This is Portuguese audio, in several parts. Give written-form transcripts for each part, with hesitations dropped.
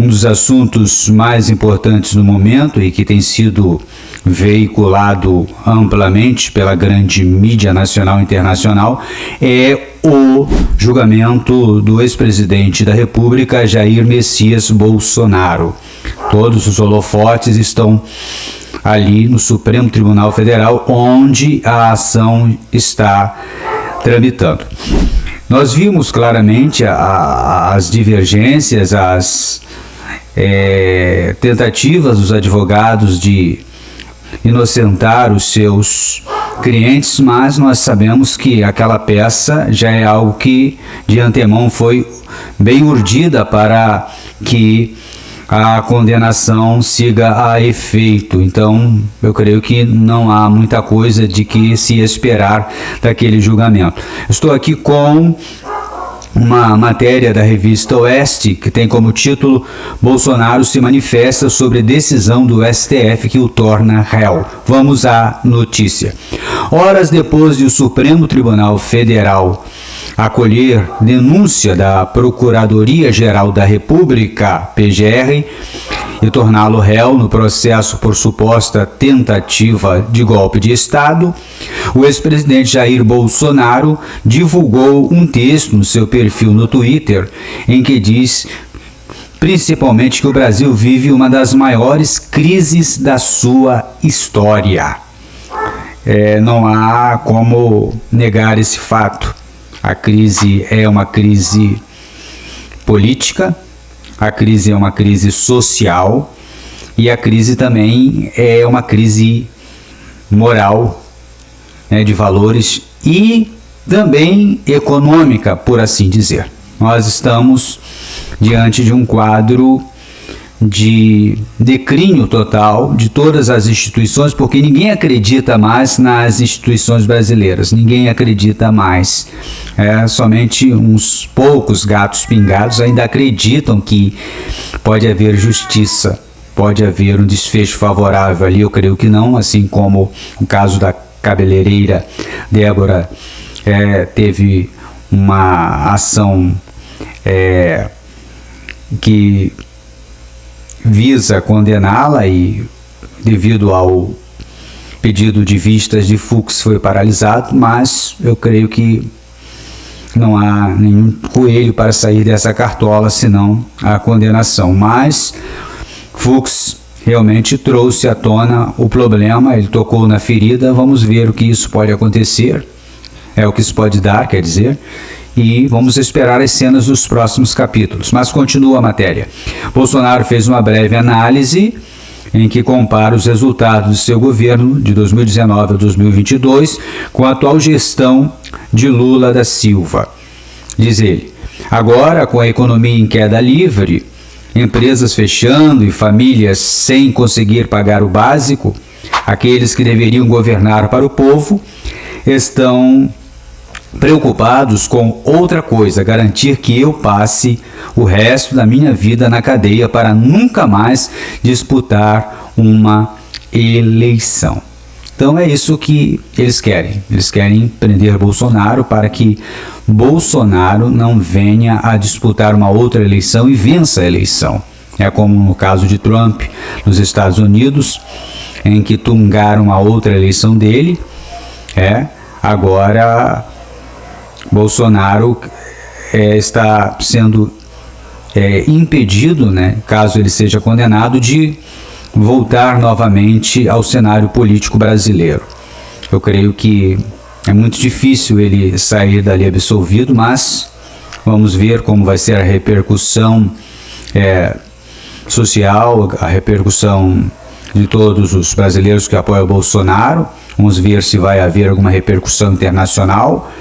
um dos assuntos mais importantes no momento e que tem sido veiculado amplamente pela grande mídia nacional e internacional é o julgamento do ex-presidente da República, Jair Messias Bolsonaro. Todos os holofotes estão ali no Supremo Tribunal Federal, onde a ação está tramitando. Nós vimos claramente as divergências, as tentativas dos advogados de inocentar os seus clientes, mas nós sabemos que aquela peça já é algo que de antemão foi bem urdida para que a condenação siga a efeito. Então, eu creio que não há muita coisa de que se esperar daquele julgamento. Estou aqui com uma matéria da revista Oeste, que tem como título: Bolsonaro se manifesta sobre decisão do STF que o torna réu. Vamos à notícia. Horas depois de o Supremo Tribunal Federal acolher denúncia da Procuradoria-Geral da República, PGR, e torná-lo réu no processo por suposta tentativa de golpe de Estado, o ex-presidente Jair Bolsonaro divulgou um texto no seu perfil no Twitter em que diz principalmente que o Brasil vive uma das maiores crises da sua história. Não há como negar esse fato. A crise é uma crise política, a crise é uma crise social e a crise também é uma crise moral, de valores e também econômica, por assim dizer. Nós estamos diante de um quadro de declínio total de todas as instituições, porque ninguém acredita mais nas instituições brasileiras, ninguém acredita mais. Somente uns poucos gatos pingados ainda acreditam que pode haver justiça, pode haver um desfecho favorável ali. Eu creio que não, assim como o caso da cabeleireira Débora teve uma ação que visa condená-la e, devido ao pedido de vistas de Fux, foi paralisado, mas eu creio que não há nenhum coelho para sair dessa cartola senão a condenação. Mas Fux realmente trouxe à tona o problema, ele tocou na ferida. Vamos ver o que isso pode acontecer, o que isso pode dar, quer dizer, e vamos esperar as cenas dos próximos capítulos. Mas continua a matéria. Bolsonaro fez uma breve análise em que compara os resultados do seu governo de 2019 a 2022 com a atual gestão de Lula da Silva. Diz ele: agora, com a economia em queda livre, empresas fechando e famílias sem conseguir pagar o básico, aqueles que deveriam governar para o povo estão preocupados com outra coisa: garantir que eu passe o resto da minha vida na cadeia para nunca mais disputar uma eleição. Então é isso que eles querem. Eles querem prender Bolsonaro para que Bolsonaro não venha a disputar uma outra eleição e vença a eleição. É como no caso de Trump nos Estados Unidos, em que tungaram a outra eleição dele. Agora Bolsonaro está sendo impedido, caso ele seja condenado, de voltar novamente ao cenário político brasileiro. Eu creio que é muito difícil ele sair dali absolvido, mas vamos ver como vai ser a repercussão social, a repercussão de todos os brasileiros que apoiam o Bolsonaro. Vamos ver se vai haver alguma repercussão internacional.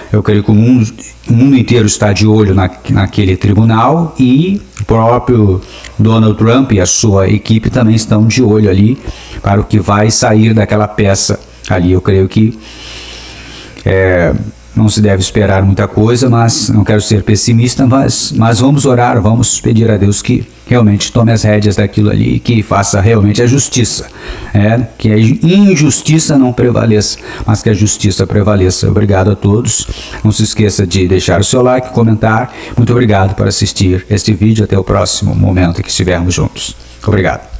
Eu creio que o mundo inteiro está de olho naquele tribunal, e o próprio Donald Trump e a sua equipe também estão de olho ali para o que vai sair daquela peça ali. Eu creio que não se deve esperar muita coisa, mas não quero ser pessimista, mas vamos orar, vamos pedir a Deus que realmente tome as rédeas daquilo ali e que faça realmente a justiça, que a injustiça não prevaleça, mas que a justiça prevaleça. Obrigado a todos, não se esqueça de deixar o seu like, comentar. Muito obrigado por assistir este vídeo, até o próximo momento que estivermos juntos. Obrigado.